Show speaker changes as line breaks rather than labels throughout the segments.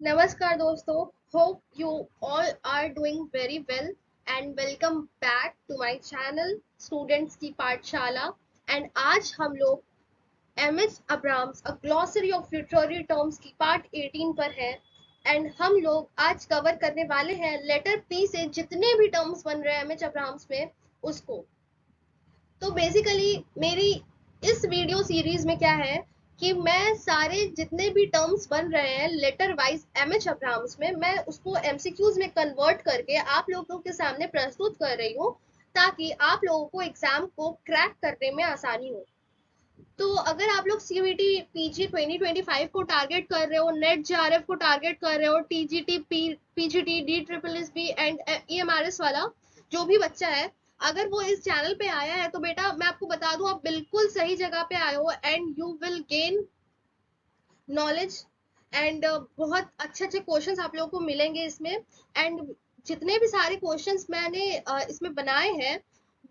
नमस्कार दोस्तों, hope you all are doing very well and welcome back to my channel students की Pathshala. And आज हम लोग M H Abrams a glossary of literary terms की part 18 पर है। एंड हम लोग आज कवर करने वाले हैं लेटर पी से जितने भी टर्म्स बन रहे हैं एम एच अब्राम्स में उसको। तो बेसिकली मेरी इस वीडियो सीरीज में क्या है कि मैं सारे जितने भी टर्म्स बन रहे हैं letter wise M H Abrahams में, मैं उसको एमसीक्यूज में कन्वर्ट करके आप लोगों के सामने प्रस्तुत कर रही हूँ ताकि आप लोगों को एग्जाम को क्रैक करने में आसानी हो। तो अगर आप लोग सीयूईटी पीजी 2025 को टारगेट कर रहे हो, नेट जेआरएफ को टारगेट कर रहे हो, TGT PGT D triple S B and EMRS वाला जो भी बच्चा है, अगर वो इस चैनल पे आया है तो बेटा मैं आपको बता दूं आप बिल्कुल सही जगह पे आए हो and you will gain knowledge. And बहुत अच्छे अच्छे क्वेश्चंस आप लोगों को मिलेंगे इसमें। एंड जितने भी सारे क्वेश्चंस मैंने इसमें बनाए हैं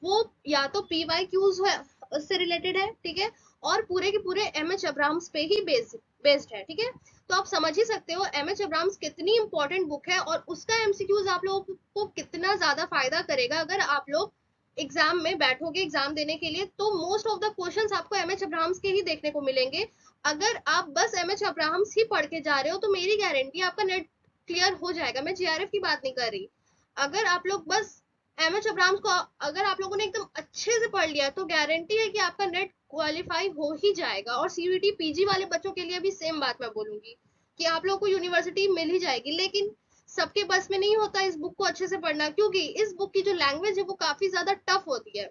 वो या तो पी वाई क्यूज है उससे रिलेटेड है, ठीक है, और पूरे के पूरे एम एच अब्राहम्स पे ही बेस्ड है, ठीक है। तो आप समझ ही सकते हो एम एच अब्राहम्स कितनी इंपॉर्टेंट बुक है और उसका एमसीक्यूज आप लोगों को कितना ज्यादा फायदा करेगा अगर आप लोग एग्जाम में बैठोगे एग्जाम देने के लिए। तो मोस्ट ऑफ द क्वेश्चंस आपको एम एच अब्राहम्स के ही देखने को मिलेंगे। अगर आप बस एम एच अब्राहम्स ही पढ़ के जा रहे हो तो मेरी गारंटी आपका नेट क्लियर हो जाएगा, मैं जीआरएफ की बात नहीं कर रही। अगर आप लोग बस एम एच अब्राहम्स को अगर आप लोगों ने एकदम अच्छे से पढ़ लिया तो गारंटी है कि आपका नेट क्वालिफाई हो ही जाएगा। और सीयूईटी पीजी वाले बच्चों के लिए भी सेम बात मैं बोलूंगी कि आप लोगों को यूनिवर्सिटी मिल ही जाएगी। लेकिन सबके बस में नहीं होता इस बुक को अच्छे से पढ़ना, क्योंकि इस बुक की जो लैंग्वेज है वो काफी ज्यादा टफ होती है।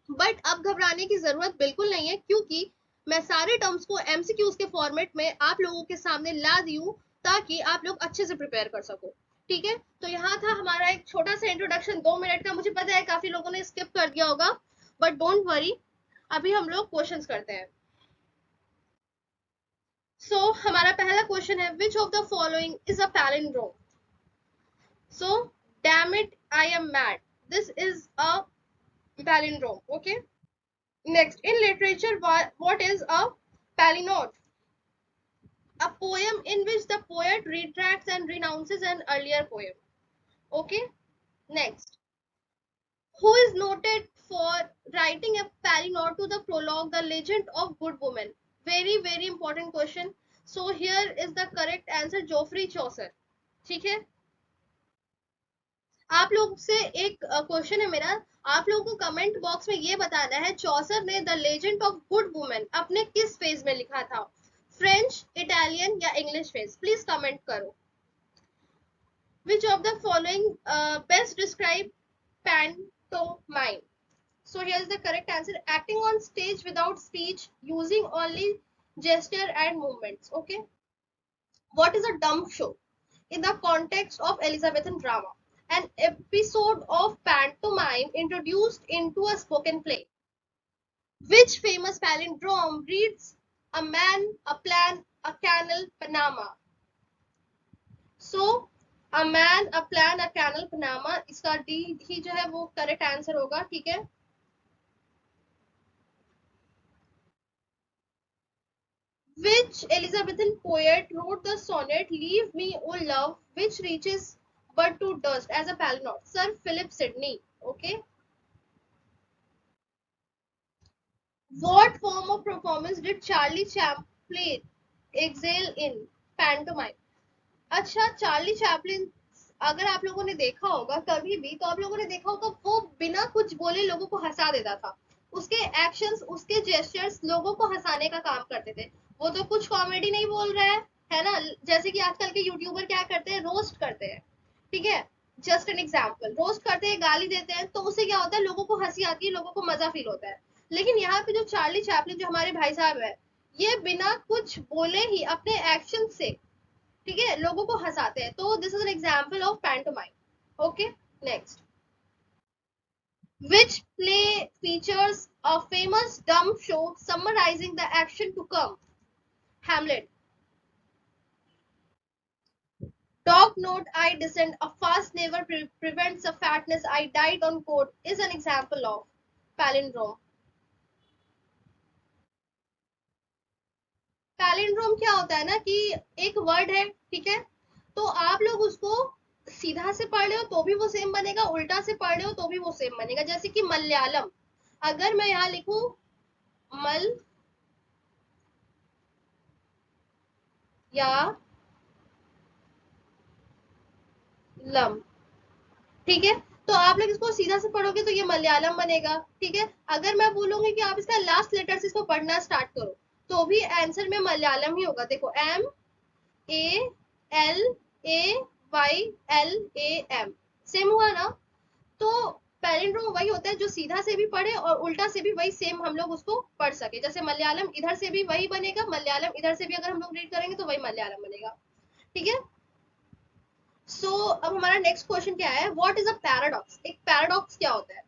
बट अब घबराने की जरूरत बिल्कुल नहीं है, क्योंकि मैं सारे टर्म्स को एमसीक्यूज के फॉर्मेट में आप लोगों के सामने ला दी हूँ ताकि आप लोग अच्छे से प्रिपेयर कर सको। ठीक है, तो यहाँ था हमारा एक छोटा सा इंट्रोडक्शन 2 मिनट का। मुझे पता है काफी लोगों ने स्किप कर दिया होगा, बट डोंट वरी, अभी हम लोग क्वेश्चंस करते हैं। हमारा पहला क्वेश्चन है, which of the following is a palindrome? So damn it I am mad, this is a palindrome. Okay, next, in literature, what is a palinode? A poem in which the poet retracts and renounces an earlier poem. Okay, next, who is noted for writing a palinode to the prologue, The Legend of Good Woman? Very very important question. So here is the correct answer, Geoffrey Chaucer. ठीक है, आप लोग से एक question है मेरा, आप लोगों को कमेंट बॉक्स में ये बताना है चौसर ने the legend of good women अपने किस फेज में लिखा था, फ्रेंच, इटालियन या इंग्लिश फेज? प्लीज कमेंट करो। Which of the following best describe pantomime? So here is the correct answer, acting on stage without speech, using only gesture and movements. Okay, what is a dumb show in the context of Elizabethan drama? An episode of pantomime introduced into a spoken play. Which famous palindrome reads a man, a plan, a canal, Panama? So, a man, a plan, a canal, Panama, इसका D ही जो है वो correct answer होगा, ठीक है। Which Elizabethan poet wrote the sonnet "Leave Me, O Love," which reaches but to dust as a palindrome? Sir Philip Sidney. Okay. What form of performance did Charlie Chaplin excel in? Pantomime. अच्छा, Charlie Chaplin अगर आप लोगों ने देखा होगा कभी भी तो आप लोगों ने देखा होगा वो बिना कुछ बोले लोगों को हंसा देता था। उसके एक्शंस, उसके जेस्चर्स लोगों को हंसाने का काम करते थे। वो तो कुछ कॉमेडी नहीं बोल रहा है ना? जैसे कि आजकल के यूट्यूबर क्या करते हैं, रोस्ट करते हैं, ठीक है। जस्ट एन एग्जाम्पल, रोस्ट करते हैं, गाली देते हैं, तो उससे क्या होता है, लोगों को हंसी आती है, लोगों को मजा फील होता है। लेकिन यहाँ पे जो चार्ली चैपलिन जो हमारे भाई साहब है, ये बिना कुछ बोले ही अपने एक्शन से, ठीक है, लोगों को हंसाते हैं। तो this is an example of pantomime. Okay, next, which play features a famous dumb show summarizing the action to come? Hamlet. Dog note I descend, a fast never prevents a fatness, I died on court is an example of palindrome. Palindrome क्या होता है ना कि एक word है, ठीक है, तो आप लोग उसको सीधा से पढ़ रहे हो तो भी वो सेम बनेगा, उल्टा से पढ़ रहे हो तो भी वो सेम बनेगा। जैसे कि मलयालम, अगर मैं यहाँ लिखूं मल या लम, ठीक है, तो आप लोग इसको सीधा से पढ़ोगे तो ये मलयालम बनेगा। ठीक है, अगर मैं बोलूंगी कि आप इसका लास्ट लेटर से इसको पढ़ना स्टार्ट करो तो भी आंसर में मलयालम ही होगा। देखो MALAYLAM, सेम हुआ ना। तो पैलिंड्रोम वही होता है जो सीधा से भी पढ़े और उल्टा से भी वही सेम हम लोग उसको पढ़ सके। जैसे मलयालम इधर से भी वही बनेगा, मलयालम इधर से भी अगर हम लोग रीड करेंगे तो वही मलयालम बनेगा। ठीक है, सो अब हमारा नेक्स्ट क्वेश्चन क्या है, व्हाट इज अ पैराडॉक्स। एक पैराडॉक्स क्या होता है?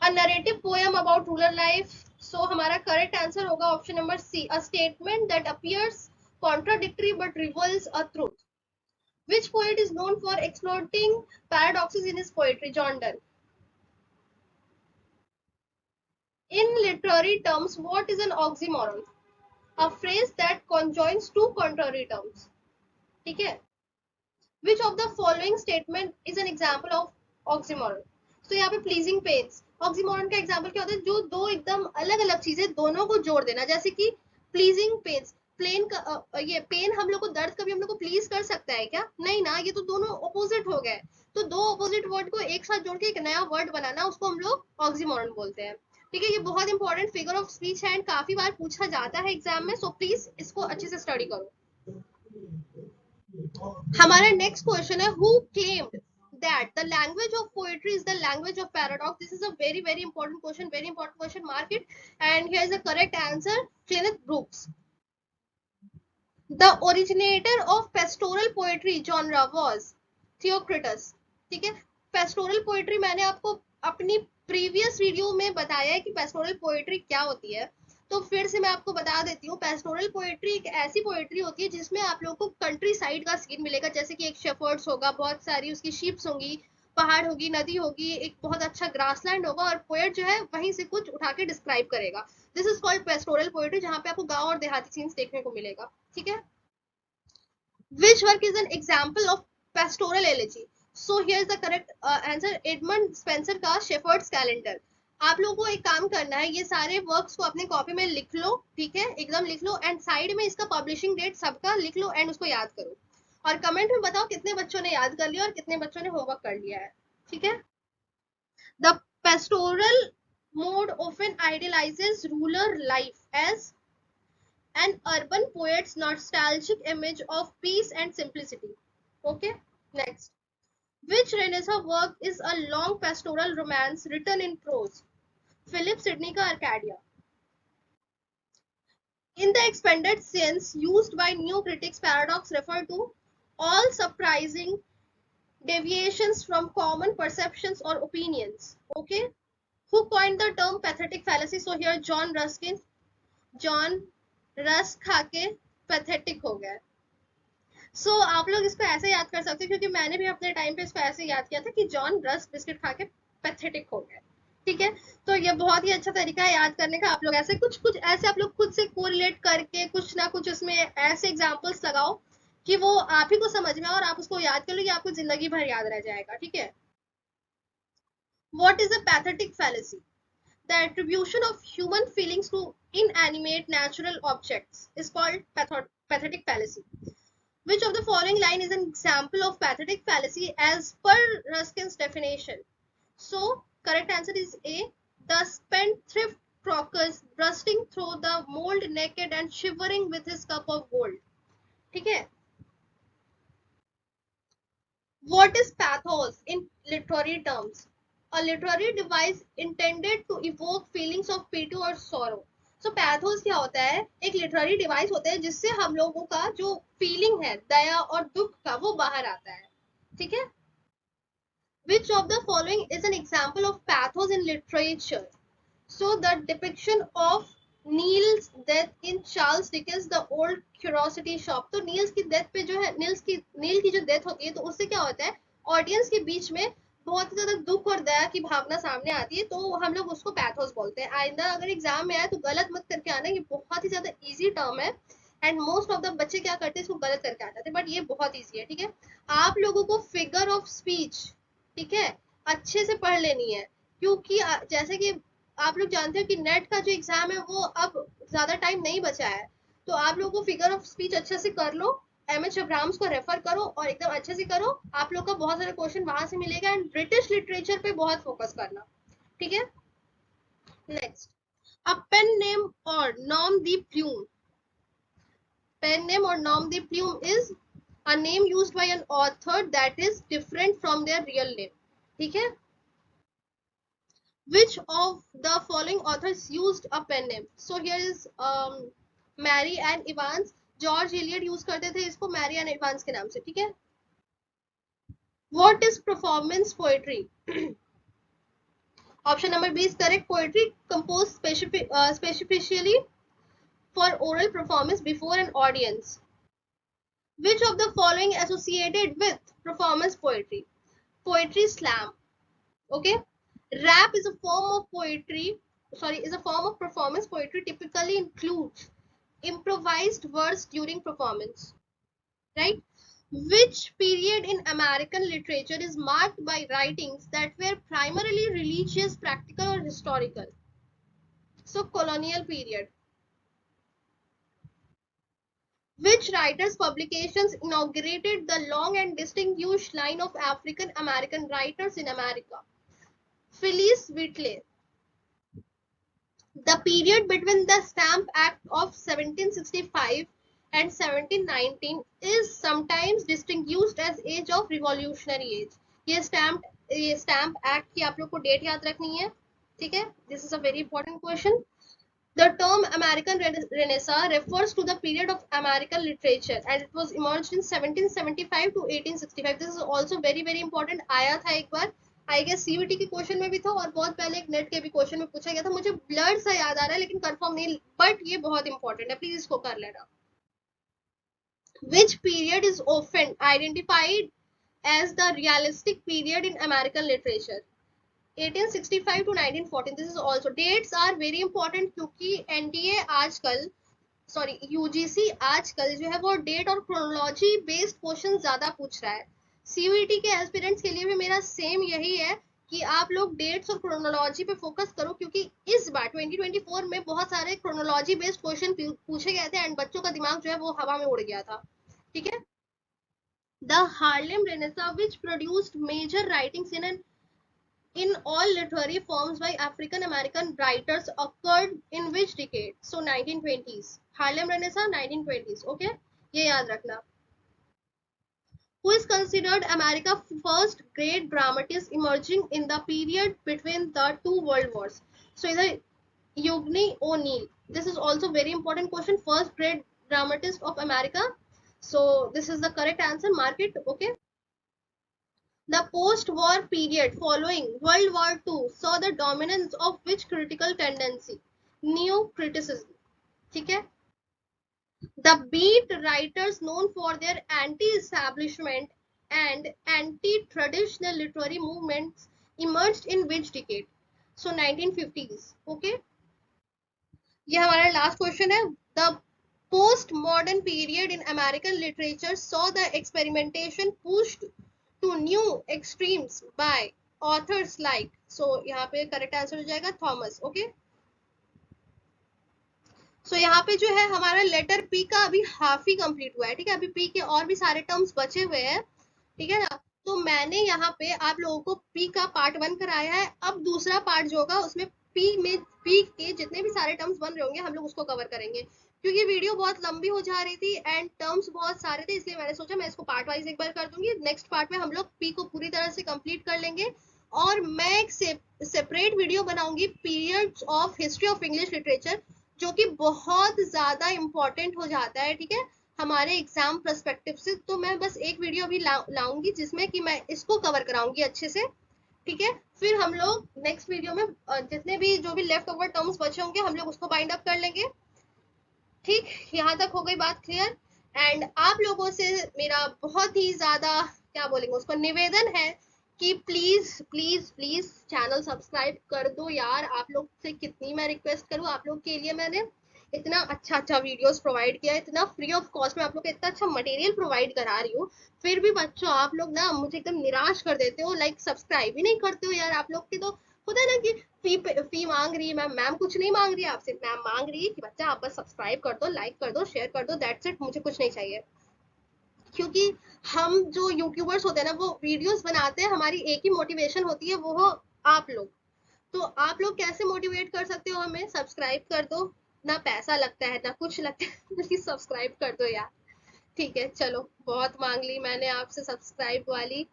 A narrative poem about rural life. So हमारा करेक्ट आंसर होगा option number C, a statement that appears contradictory but reveals a truth. Which poet is known for exploiting paradoxes in his poetry? John Donne. In literary terms, what is an oxymoron? A phrase that conjoins two contrary terms. ठीक है, which of the following statement is an example of oxymoron? तो यहाँ पे pleasing pens, oxymoron का example क्या होता है? जो दो एकदम अलग अलग चीजें दोनों को जोड़ देना। जैसे कि प्लीजिंग पेन्स, प्लेन का ये पेन हम लोग को, दर्द कभी हम लोग को प्लीज कर सकता है क्या? नहीं ना, ये तो दोनों ऑपोजिट हो गए। तो दो ऑपोजिट वर्ड को एक साथ जोड़ के एक नया वर्ड बनाना, उसको हम लोग ऑक्सीमोरन बोलते हैं। ठीक है, ये बहुत इंपॉर्टेंट फिगर ऑफ स्पीच है एंड काफी बार पूछा जाता है एग्जाम में, सो प्लीज इसको अच्छे से स्टडी करो। हमारा नेक्स्ट क्वेश्चन है, who claimed that the language of poetry is the language of paradox? This is a very important question, very important question, mark it. And here is the correct answer, Kenneth Brooks. The originator of pastoral poetry genre was Theocritus. ठीक है, pastoral poetry मैंने आपको अपनी previous video में बताया है कि pastoral poetry क्या होती है, तो फिर से मैं आपको बता देती हूँ। पेस्टोरल पोएट्री एक ऐसी पोएट्री होती है जिसमें आप लोगों को कंट्री साइड का सीन मिलेगा। जैसे कि एक शेफर्ड्स होगा, बहुत सारी उसकी शीप्स होंगी, पहाड़ होगी, नदी होगी, एक बहुत अच्छा ग्रासलैंड होगा और पोएट जो है वहीं से कुछ उठा के डिस्क्राइब करेगा। This is called pastoral poetry, जहाँ पे आपको गाँव और देहाती सीन्स देखने को मिलेगा। ठीक है, which work is an example of pastoral elegy? So here's the correct answer, Edmund Spencer का शेफर्ड्स कैलेंडर। आप लोगों को एक काम करना है, ये सारे वर्क्स को अपने कॉपी में लिख लो। ठीक है, एकदम लिख लो एंड साइड में इसका पब्लिशिंग डेट सबका लिख लो एंड उसको याद करो और कमेंट में बताओ कितने बच्चों ने याद कर लिया और कितने बच्चों ने होमवर्क कर लिया है। ठीक है, the pastoral mode often idealizes rural life as an urban poet's nostalgic image of peace and simplicity. Okay, next. Which Renaissance work is a long pastoral romance written in prose? Philip Sidney का Arcadia. In the expanded sense used by new critics, paradox refer to all surprising deviations from common perceptions or opinions. Okay, who coined the term pathetic fallacy? So here John Ruskin. John रस खा के pathetic हो गया। सो आप लोग इसको ऐसे याद कर सकते हो, क्योंकि मैंने भी अपने टाइम पे इसको ऐसे याद किया था कि जॉन रस्क बिस्किट खा के पैथेटिक हो गया। ठीक है, तो ये बहुत ही अच्छा तरीका है याद करने का। आप लोग ऐसे कुछ कुछ ऐसे आप लोग खुद से कोरिलेट करके कुछ ना कुछ उसमें ऐसे एग्जांपल्स लगाओ कि वो आप ही को समझ में और आप उसको याद कर लो, आपको जिंदगी भर याद रह जाएगा। ठीक है, what is a pathetic fallacy? The attribution of human feelings to inanimate natural objects is called pathetic fallacy. Which of the following line is an example of pathetic fallacy as per Ruskin's definition? So, correct answer is A. The spendthrift Crocus bursting through the mold naked and shivering with his cup of gold. ठीक है? What is pathos in literary terms? A literary device intended to evoke feelings of pity or sorrow. So pathos क्या होता है? एक literary device होता है जिससे हम लोगों का जो feeling है, दया और दुख का, वो बाहर आता है। ठीक है? Which of the following is an example of pathos in literature? So the depiction of Niels death in Charles Dickens the old curiosity shop. तो नील्स की डेथ पे जो है, नील की जो डेथ होती है, तो उससे क्या होता है, ऑडियंस के बीच में बहुत ज्यादा दुख और दया की भावना सामने आती है, तो हम लोग उसको पैथोस बोलते हैं। आइंदा अगर एग्जाम में आए तो गलत मत करके आना, ये बहुत ही ज्यादा इजी टर्म है, एंड मोस्ट ऑफ द बच्चे क्या करते हैं, इसको गलत करके आ जाते हैं, बट ये बहुत ईजी है, ठीक है। आप लोगों को फिगर ऑफ स्पीच, ठीक है, अच्छे से पढ़ लेनी है, क्योंकि जैसे कि आप लोग जानते हो कि नेट का जो एग्जाम है वो अब ज्यादा टाइम नहीं बचा है, तो आप लोगों को फिगर ऑफ स्पीच अच्छे से कर लो, एम एच अब्राहम्स को रेफर करो और एकदम अच्छे से करो, आप लोग का बहुत सारे क्वेश्चन वहां से मिलेगा। एंड ब्रिटिश लिटरेचर पे बहुत फोकस करना, ठीक है। Next, a pen name or nom de plume. Pen name or nom de plume is a name used by an author that is different from their real name. ठीक है? Which of the following authors used a pen name? So here is Mary and Evans. George Eliot use करते थे इसको Mary and Evans के नाम से, ठीक है। What is performance poetry? Option number B is correct. Poetry composed specifically for oral performance before an audience. Which of the following associated with performance poetry? Poetry slam. Okay. Rap is a form of poetry. Sorry, is a form of performance poetry. Typically includes improvised verse during performance. Right. Which period in American literature is marked by writings that were primarily religious, practical, or historical? So colonial period. Which writer's publications inaugurated the long and distinguished line of African American writers in America? Phyllis Wheatley. The period between the Stamp Act of 1765 and 1719 is sometimes distinguished as age of revolutionary age. ये stamp act की आप लोग को date याद रखनी है, ठीक है। This is a very important question. The term American Renaissance refers to the period of American literature and it was emerged in 1775 to 1865. This is also very very important. आया था एक बार, आई गेस सीवीटी के question में भी था और बहुत पहले एक नेट के भी क्वेश्चन में पूछा गया था, मुझे ब्लड सा याद आ रहा है लेकिन कंफर्म नहीं, बट ये बहुत इंपॉर्टेंट है, प्लीज इसको कर लेना। Which period is often identified as the realistic period in American literature? 1865 to 1914. This is also dates are very important क्योंकि एनडीए आजकल यूजीसी आजकल जो है वो डेट और क्रोनोलॉजी बेस्ड क्वेश्चन ज्यादा पूछ रहा है। सीयूईटी के एस्पिरेंट्स के लिए भी मेरा सेम यही है कि आप लोग डेट्स और क्रोनोलॉजी पे फोकस करो, क्योंकि इस बार 2024 में बहुत सारे क्रोनोलॉजी बेस्ड क्वेश्चन पूछे गए थे एंड बच्चों का दिमाग जो है वो हवा में उड़ गया था, ठीक है। The Harlem renaissance which produced major writings in all literary forms by African American writers occurred in which decade? So 1920s. Harlem Renaissance 1920s. Okay, ये याद रखना। Who is considered America's first great dramatist emerging in the period between the two world wars? So either Eugene O'Neill. This is also very important question. First great dramatist of America. So this is the correct answer. Mark it. Okay. The post-war period following World War II saw the dominance of which critical tendency? Neo-criticism. ठीक है? The beat writers known for their anti-establishment and anti-traditional literary movements emerged in which decade? So 1950s. Okay? ये हमारा last question है. The post-modern period in American literature saw the experimentation pushed to new extremes by authors like, so यहाँ पे correct answer हो जाएगा Thomas. Okay, सो यहाँ पे जो है हमारा लेटर पी का अभी हाफ ही कंप्लीट हुआ है, ठीक है। अभी पी के और भी सारे टर्म्स बचे हुए हैं, ठीक है ना। तो मैंने यहाँ पे आप लोगों को पी का पार्ट 1 कराया है, अब दूसरा पार्ट जो होगा उसमें पी के जितने भी सारे टर्म्स बन रहे होंगे हम लोग उसको कवर करेंगे, क्योंकि वीडियो बहुत लंबी हो जा रही थी एंड टर्म्स बहुत सारे थे, इसलिए मैंने सोचा मैं इसको पार्ट वाइज एक बार कर दूंगी। नेक्स्ट पार्ट में हम लोग पी को पूरी तरह से कंप्लीट कर लेंगे और मैं एक सेपरेट वीडियो बनाऊंगी periods of history of English literature, जो कि बहुत ज्यादा इंपॉर्टेंट हो जाता है, ठीक है, हमारे एग्जाम पर्सपेक्टिव से। तो मैं बस एक वीडियो भी लाऊंगी जिसमें कि मैं इसको कवर कराऊंगी अच्छे से, ठीक है। फिर हम लोग नेक्स्ट वीडियो में जितने भी जो भी लेफ्ट ओवर टर्म्स बचे होंगे हम लोग उसको बाइंड अप कर लेंगे, ठीक। यहाँ तक हो गई बात क्लियर। एंड आप लोगों से मेरा बहुत ही ज्यादा क्या बोलेंगे उसको निवेदन है कि please please please channel subscribe कर दो यार। आप लोग से कितनी मैं रिक्वेस्ट करूँ, आप लोग के लिए मैंने इतना अच्छा अच्छा वीडियोस प्रोवाइड किया, इतना फ्री ऑफ कॉस्ट में आप लोग को इतना अच्छा मटेरियल प्रोवाइड करा रही हूँ, फिर भी बच्चों आप लोग ना मुझे एकदम निराश कर देते हो, लाइक सब्सक्राइब ही नहीं करते हो यार। आप लोग के तो होता है ना कि फी मांग रही है मैम, मैम कुछ नहीं मांग रही है आपसे, मैम मांग रही है कि बच्चा आप बस सब्सक्राइब कर दो, लाइक कर दो, शेयर कर दो, दैट्स इट, मुझे कुछ नहीं चाहिए। क्योंकि हम जो यूट्यूबर्स होते हैं ना वो वीडियोस बनाते हैं, हमारी एक ही मोटिवेशन होती है, वो हो आप लोग। तो आप लोग कैसे मोटिवेट कर सकते हो हमें? सब्सक्राइब कर दो, ना पैसा लगता है ना कुछ लगता है, प्लीज सब्सक्राइब कर दो यार। ठीक है चलो, बहुत मांग ली मैंने आपसे सब्सक्राइब वाली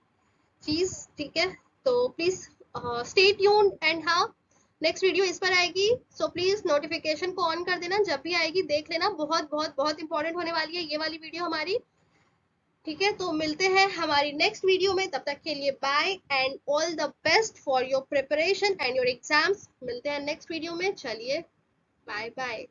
चीज, ठीक है। तो प्लीज स्टे ट्यून्ड, एंड हाँ, नेक्स्ट वीडियो इस पर आएगी, सो प्लीज नोटिफिकेशन को ऑन कर देना, जब भी आएगी देख लेना, बहुत बहुत बहुत इंपॉर्टेंट होने वाली है ये वाली वीडियो हमारी। ठीक है, तो मिलते हैं हमारी नेक्स्ट वीडियो में, तब तक के लिए bye and all the best for your preparation and your exams. मिलते हैं नेक्स्ट वीडियो में, चलिए बाय बाय।